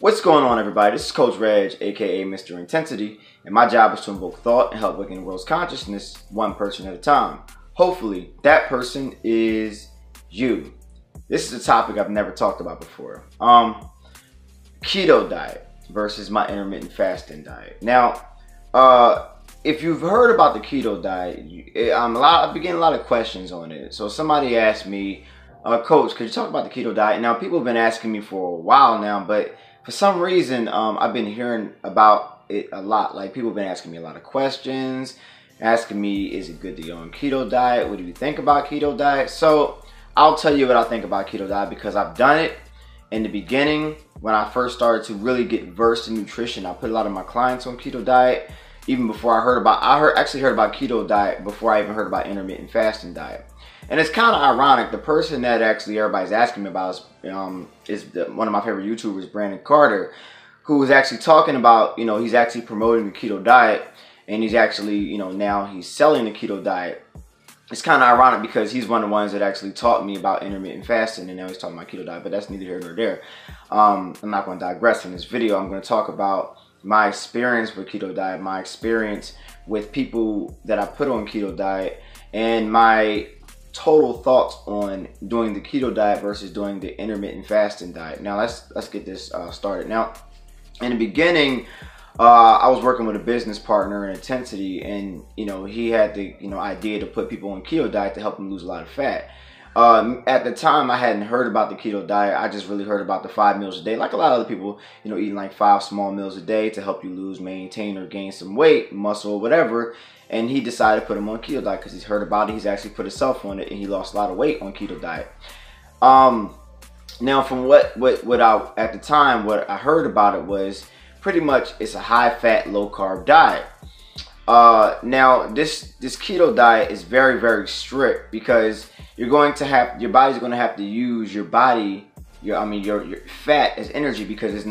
What's going on, everybody? This is Coach Reg, aka Mr. Intensity, and my job is to invoke thought and help awaken the world's consciousness one person at a time. Hopefully, that person is you. This is a topic I've never talked about before. Keto diet versus my intermittent fasting diet. Now, if you've heard about the keto diet, I've been getting a lot of questions on it. So somebody asked me, Coach, could you talk about the keto diet? Now, people have been asking me for a while now, but for some reason, I've been hearing about it a lot. Like, people have been asking me a lot of questions, asking me, is it good to go on keto diet? What do you think about keto diet? So I'll tell you what I think about keto diet because I've done it in the beginning. When I first started to really get versed in nutrition, I put a lot of my clients on keto diet. Even before I actually heard about keto diet before I even heard about intermittent fasting diet. And it's kind of ironic. The person that actually everybody's asking me about is one of my favorite YouTubers, Brandon Carter, who is actually talking about, he's actually promoting the keto diet, and he's actually, now he's selling the keto diet. It's kind of ironic because he's one of the ones that actually taught me about intermittent fasting, and now he's talking about keto diet, but that's neither here nor there. I'm not going to digress in this video. I'm going to talk about my experience with keto diet, my experience with people that I put on keto diet, and my total thoughts on doing the keto diet versus doing the intermittent fasting diet. Now let's get this started. Now, in the beginning, I was working with a business partner in Intensity, and he had the idea to put people on keto diet to help them lose a lot of fat. At the time, I hadn't heard about the keto diet. I just really heard about the 5 meals a day, like a lot of other people, eating like 5 small meals a day to help you lose, maintain, or gain some weight, muscle, whatever. And he decided to put him on keto diet because he's heard about it. He's actually put himself on it, and he lost a lot of weight on keto diet. Now, from what at the time, what I heard about it was pretty much it's a high-fat, low-carb diet. Now, this keto diet is very, very strict because your body's going to have to use your fat as energy because it's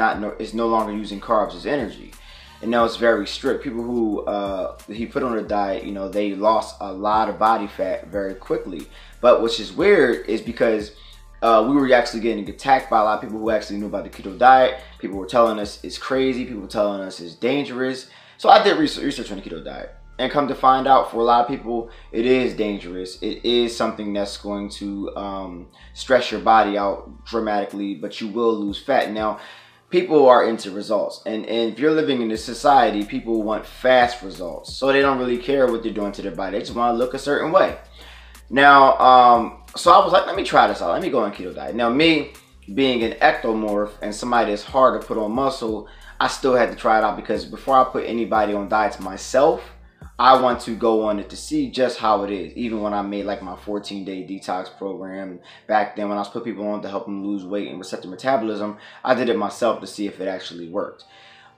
no longer using carbs as energy. And now it's very strict. People who he put on a diet, they lost a lot of body fat very quickly. But which is weird is because we were actually getting attacked by a lot of people who actually knew about the keto diet. People were telling us it's crazy. People were telling us it's dangerous. So I did research on the keto diet, and come to find out, for a lot of people, it is dangerous. It is something that's going to stress your body out dramatically, but you will lose fat. Now, people are into results, and if you're living in this society, people want fast results, so they don't really care what they're doing to their body. They just want to look a certain way. Now, so I was like, let me try this out. Let me go on keto diet. Now, me being an ectomorph and somebody that's hard to put on muscle, I still had to try it out because before I put anybody on diets myself, I want to go on it to see just how it is. Even when I made like my 14-day detox program back then, when I was putting people on to help them lose weight and reset their metabolism, I did it myself to see if it actually worked.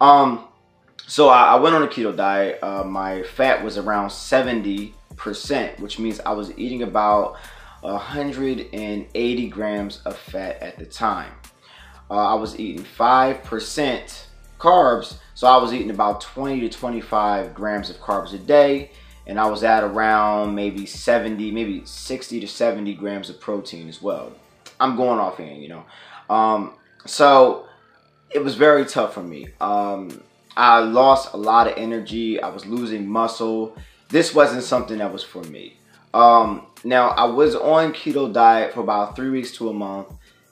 So I went on a keto diet. My fat was around 70%, which means I was eating about 180 grams of fat at the time. I was eating 5% carbs, so I was eating about 20 to 25 grams of carbs a day, and I was at around maybe 60 to 70 grams of protein as well. I'm going offhand, so it was very tough for me. I lost a lot of energy. I was losing muscle. This wasn't something that was for me. Now, I was on keto diet for about 3 weeks to a month,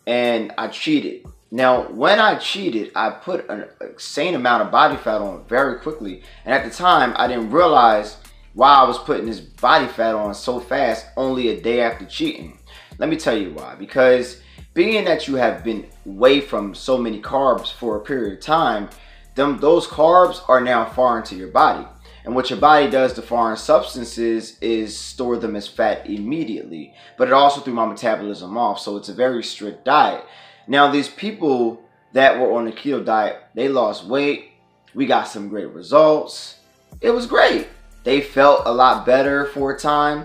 and I cheated. Now, when I cheated, I put an insane amount of body fat on very quickly. And at the time, I didn't realize why I was putting this body fat on so fast only a day after cheating. Let me tell you why. Because being that you have been away from so many carbs for a period of time, those carbs are now foreign to your body. And what your body does to foreign substances is store them as fat immediately. But it also threw my metabolism off. So it's a very strict diet. Now, these people that were on the keto diet, they lost weight. We got some great results. It was great. They felt a lot better for a time.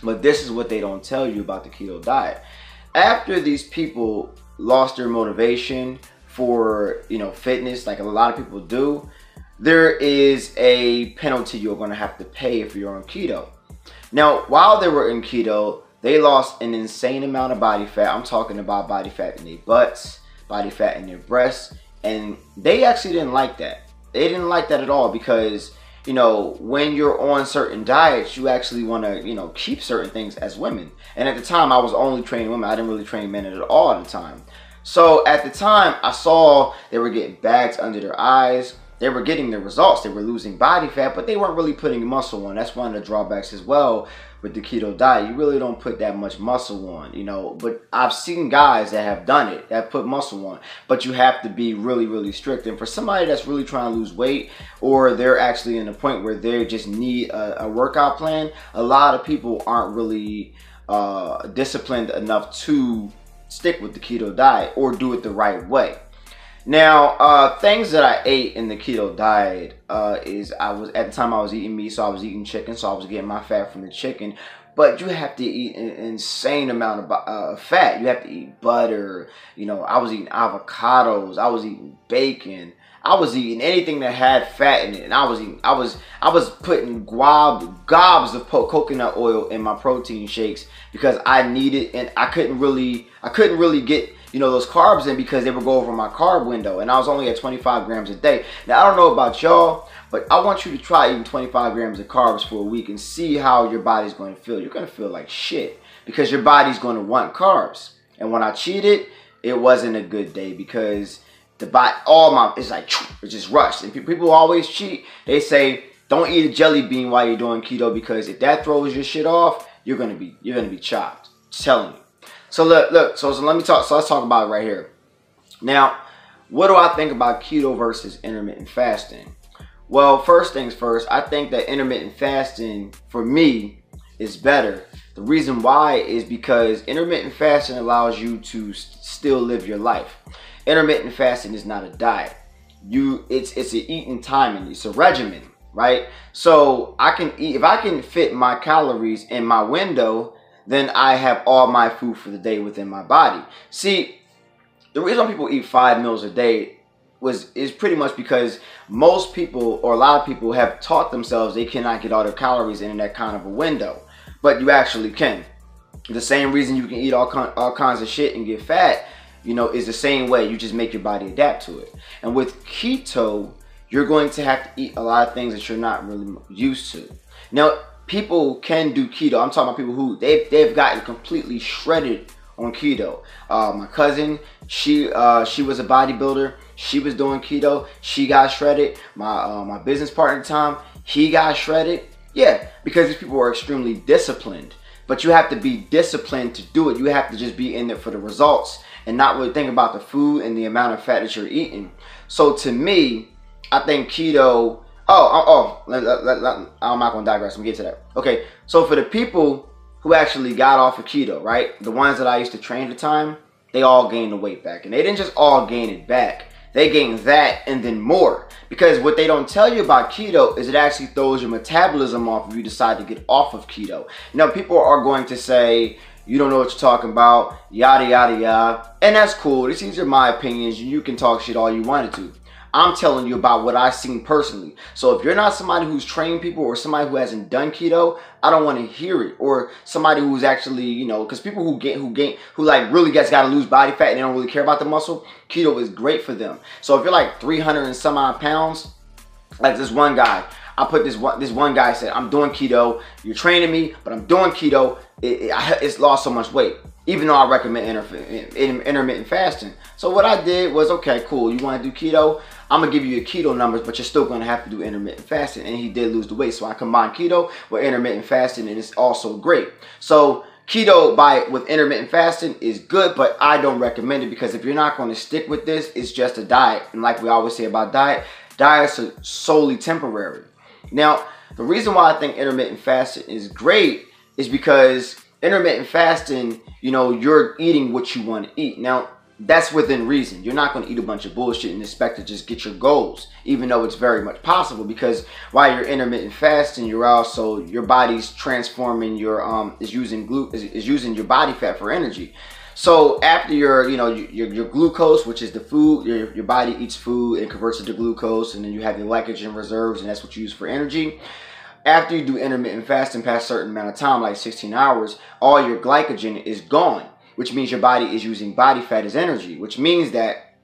But this is what they don't tell you about the keto diet. After these people lost their motivation for, fitness, like a lot of people do, there is a penalty you're going to have to pay if you're on keto. Now, while they were in keto, they lost an insane amount of body fat. I'm talking about body fat in their butts, body fat in their breasts, And they actually didn't like that. They didn't like that at all because, you know, when you're on certain diets, you actually want to, you know, keep certain things as women. And at the time, I was only training women. I didn't really train men at all at the time. So at the time, I saw they were getting bags under their eyes. They were getting the results. They were losing body fat, but they weren't really putting muscle on. That's one of the drawbacks as well with the keto diet. You really don't put that much muscle on, you know. But I've seen guys that have done it, that put muscle on. But you have to be really, really strict. And for somebody that's really trying to lose weight, or they're actually in a point where they just need a workout plan, a lot of people aren't really disciplined enough to stick with the keto diet or do it the right way. Now, things that I ate in the keto diet is at the time I was eating meat, so I was eating chicken, so I was getting my fat from the chicken. But you have to eat an insane amount of fat. You have to eat butter. You know, I was eating avocados. I was eating bacon. I was eating anything that had fat in it, and I was putting gobs of coconut oil in my protein shakes because I needed, and I couldn't really get, you know, those carbs in because they would go over my carb window, and I was only at 25 grams a day. Now, I don't know about y'all, but I want you to try eating 25 grams of carbs for a week and see how your body's going to feel. You're going to feel like shit because your body's going to want carbs. And when I cheated, it wasn't a good day because the body, it's like, it just rushed. And people always cheat. They say, don't eat a jelly bean while you're doing keto because if that throws your shit off, you're gonna be chopped. Just telling you. So look. So let me talk. So let's talk about it right here. Now, what do I think about keto versus intermittent fasting? Well, first things first, I think that intermittent fasting for me is better. The reason why is because intermittent fasting allows you to still live your life. Intermittent fasting is not a diet. It's an eating timing. It's a regimen, right? So I can eat, if I can fit my calories in my window, then I have all my food for the day within my body. See, the reason people eat 5 meals a day is pretty much because most people, or a lot of people, have taught themselves they cannot get all their calories in that kind of a window, but you actually can. The same reason you can eat all kinds of shit and get fat, you know, is the same way. You just make your body adapt to it. And with keto, you're going to have to eat a lot of things that you're not really used to. Now, people can do keto. I'm talking about people who they've gotten completely shredded on keto. My cousin, she was a bodybuilder. She was doing keto. She got shredded. My business partner at the time, he got shredded. Yeah, because these people are extremely disciplined. But you have to be disciplined to do it. You have to just be in there for the results and not really think about the food and the amount of fat that you're eating. So to me, I think keto, I'm not gonna digress, I'm gonna get to that. Okay, so for the people who actually got off of keto, right? The ones that I used to train at the time, they all gained the weight back. And they didn't just all gain it back. They gained that and then more. Because what they don't tell you about keto is it actually throws your metabolism off if you decide to get off of keto. Now, people are going to say, you don't know what you're talking about, yada, yada, yada. And that's cool. These are my opinions. You can talk shit all you wanted to. I'm telling you about what I've seen personally. So if you're not somebody who's trained people or somebody who hasn't done keto, I don't want to hear it. Or somebody who's actually, you know, because people who like really got to lose body fat and they don't really care about the muscle, keto is great for them. So if you're like 300 and some odd pounds, like this one guy, this one guy said, I'm doing keto, you're training me, but I'm doing keto, it's lost so much weight. Even though I recommend intermittent fasting. So what I did was, okay, cool, you want to do keto? I'm going to give you your keto numbers, but you're still going to have to do intermittent fasting. And he did lose the weight. So I combined keto with intermittent fasting, and it's also great. So keto with intermittent fasting is good, but I don't recommend it because if you're not going to stick with this, it's just a diet. And like we always say about diets are solely temporary. Now, the reason why I think intermittent fasting is great is because intermittent fasting, you know, you're eating what you want to eat. Now, that's within reason. You're not going to eat a bunch of bullshit and expect to just get your goals, even though it's very much possible, because while you're intermittent fasting, you're also, your body's transforming your, is using your body fat for energy. So after your glucose, which is the food, your body eats food and converts it to glucose, and then you have your glycogen reserves, and that's what you use for energy. After you do intermittent fasting past a certain amount of time, like 16 hours, all your glycogen is gone, which means your body is using body fat as energy, which means that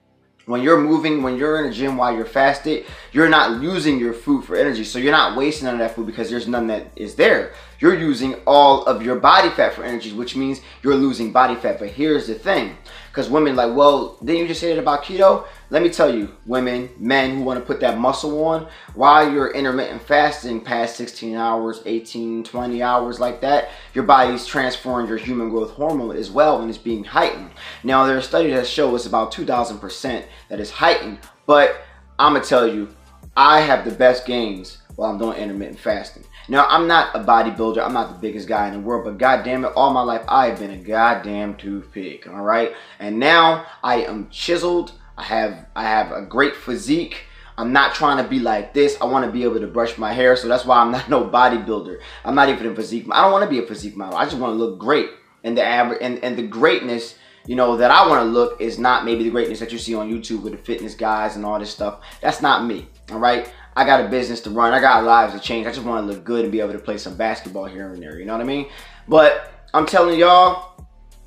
When you're moving, when you're in a gym while you're fasted, you're not using your food for energy. So you're not wasting none of that food because there's none that is there. You're using all of your body fat for energy, which means you're losing body fat. But here's the thing, because women like, well, didn't you just say that about keto? Let me tell you, women, men who want to put that muscle on, while you're intermittent fasting past 16 hours, 18, 20 hours like that, your body's transferring your human growth hormone as well, and it's being heightened. Now, there's a study that shows it's about 2,000% that is heightened, but I'm going to tell you, I have the best gains while I'm doing intermittent fasting. Now, I'm not a bodybuilder, I'm not the biggest guy in the world, but goddamn it, all my life, I have been a goddamn toothpick, all right? And now, I am chiseled. I have a great physique. I'm not trying to be like this. I want to be able to brush my hair, so that's why I'm not no bodybuilder. I'm not even a physique. I don't want to be a physique model. I just want to look great. And the average and the greatness, you know, that I want to look is not maybe the greatness that you see on YouTube with the fitness guys and all this stuff. That's not me. All right. I got a business to run. I got lives to change. I just want to look good and be able to play some basketball here and there. You know what I mean? But I'm telling y'all,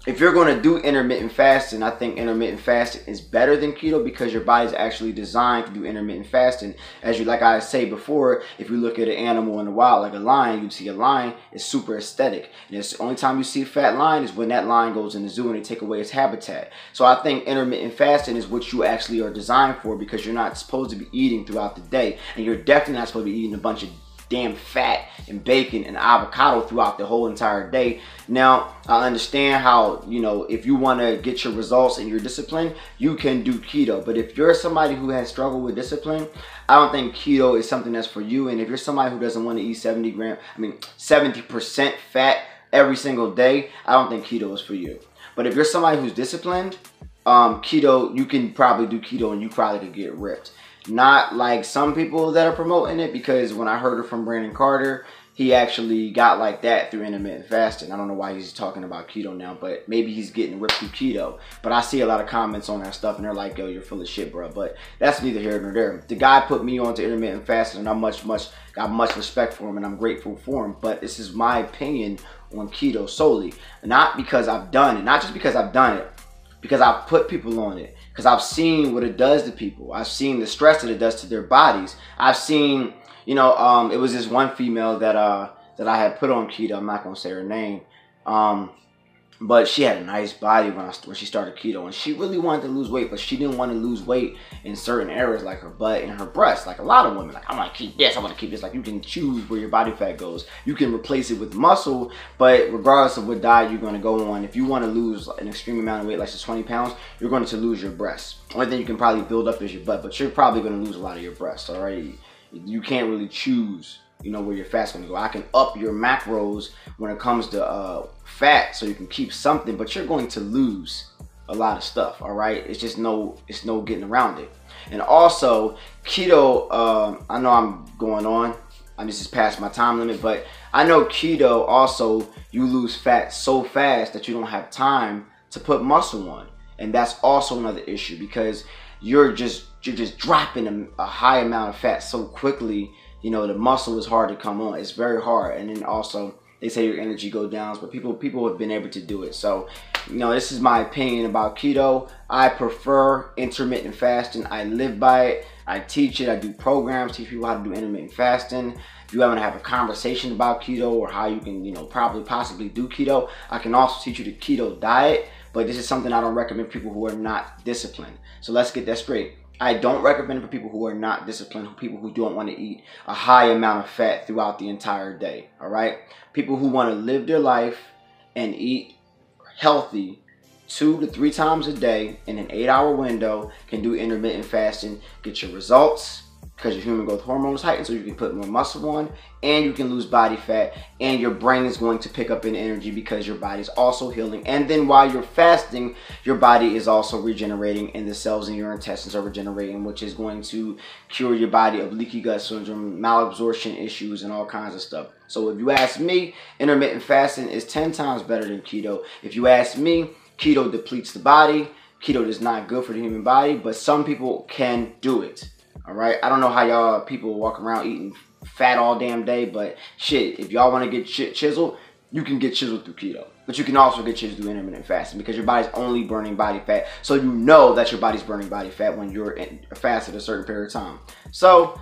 if you're going to do intermittent fasting, I think intermittent fasting is better than keto because your body's actually designed to do intermittent fasting. As you, like I say before, if you look at an animal in the wild, like a lion, you see a lion is super aesthetic. And it's the only time you see a fat lion is when that lion goes in the zoo and they take away its habitat. So I think intermittent fasting is what you actually are designed for because you're not supposed to be eating throughout the day. And you're definitely not supposed to be eating a bunch of damn fat and bacon and avocado throughout the whole entire day. Now, I understand how, you know, if you want to get your results and your discipline, you can do keto. But if you're somebody who has struggled with discipline, I don't think keto is something that's for you. And if you're somebody who doesn't want to eat 70% fat every single day, I don't think keto is for you. But if you're somebody who's disciplined, keto, you can probably do keto and you probably could get ripped. Not like some people that are promoting it, because when I heard it from Brandon Carter, he actually got like that through intermittent fasting. I don't know why he's talking about keto now, but maybe he's getting ripped through keto. But I see a lot of comments on that stuff and they're like, yo, you're full of shit, bro. But that's neither here nor there. The guy put me onto intermittent fasting and I got much respect for him and I'm grateful for him. But this is my opinion on keto solely. Not because I've done it, not just because I've done it, because I've put people on it. Because I've seen what it does to people. I've seen the stress that it does to their bodies. I've seen, you know, it was this one female that I had put on keto. I'm not gonna say her name, but she had a nice body when she started keto, and she really wanted to lose weight, but she didn't want to lose weight in certain areas like her butt and her breasts. Like a lot of women, like I want to keep this, I want to keep this. Like you can choose where your body fat goes. You can replace it with muscle, but regardless of what diet you're going to go on, if you want to lose an extreme amount of weight, like 20 pounds, you're going to lose your breasts. Only thing you can probably build up is your butt, but you're probably going to lose a lot of your breasts. All right, you can't really choose, you know, where your fat's going to go. I can up your macros when it comes to fat so you can keep something, but you're going to lose a lot of stuff. All right, it's no getting around it. And also keto, I know I'm going on, I'm just past my time limit, but I know keto also, you lose fat so fast that you don't have time to put muscle on. And that's also another issue because you're just dropping a high amount of fat so quickly. You know, the muscle is hard to come on. It's very hard. And then also they say your energy goes down, but people have been able to do it. So, you know, this is my opinion about keto. I prefer intermittent fasting. I live by it. I teach it. I do programs, teach people how to do intermittent fasting. If you want to have a conversation about keto or how you can, you know, possibly do keto, I can also teach you the keto diet. But this is something I don't recommend people who are not disciplined. So let's get that straight. I don't recommend it for people who are not disciplined, people who don't want to eat a high amount of fat throughout the entire day, all right? People who want to live their life and eat healthy 2 to 3 times a day in an 8-hour window can do intermittent fasting, get your results, because your human growth hormone is heightened, so you can put more muscle on, and you can lose body fat, and your brain is going to pick up in energy because your body is also healing. And then while you're fasting, your body is also regenerating, and the cells in your intestines are regenerating, which is going to cure your body of leaky gut syndrome, malabsorption issues, and all kinds of stuff. So if you ask me, intermittent fasting is 10 times better than keto. If you ask me, keto depletes the body. Keto is not good for the human body, but some people can do it. All right, I don't know how y'all people walk around eating fat all damn day, but shit, if y'all want to get chiseled, you can get chiseled through keto. But you can also get chiseled through intermittent fasting because your body's only burning body fat. So you know that your body's burning body fat when you're fasted a certain period of time. So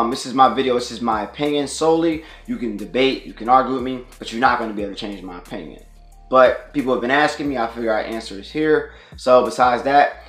this is my video. This is my opinion solely. You can debate, you can argue with me, but you're not going to be able to change my opinion. But people have been asking me. I figure our answer is here. So besides that,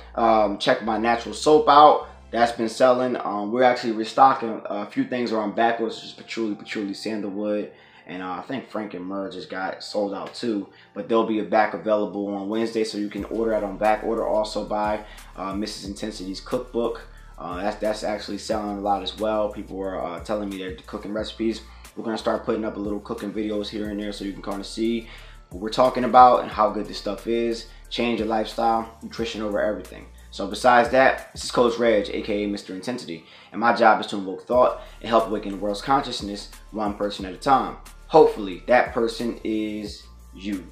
check my natural soap out. That's been selling. We're actually restocking. A few things are on back orders, such as patchouli, sandalwood, and I think Frank and Myrrh just got sold out too. But they'll be back available on Wednesday, so you can order it on back order. Also buy Mrs In10sity's cookbook. That's actually selling a lot as well. People are telling me they're cooking recipes. We're gonna start putting up a little cooking videos here and there, so you can kind of see what we're talking about and how good this stuff is. Change your lifestyle, nutrition over everything. So besides that, this is Coach Reg, aka Mr. Intensity, and my job is to invoke thought and help awaken the world's consciousness one person at a time. Hopefully that person is you.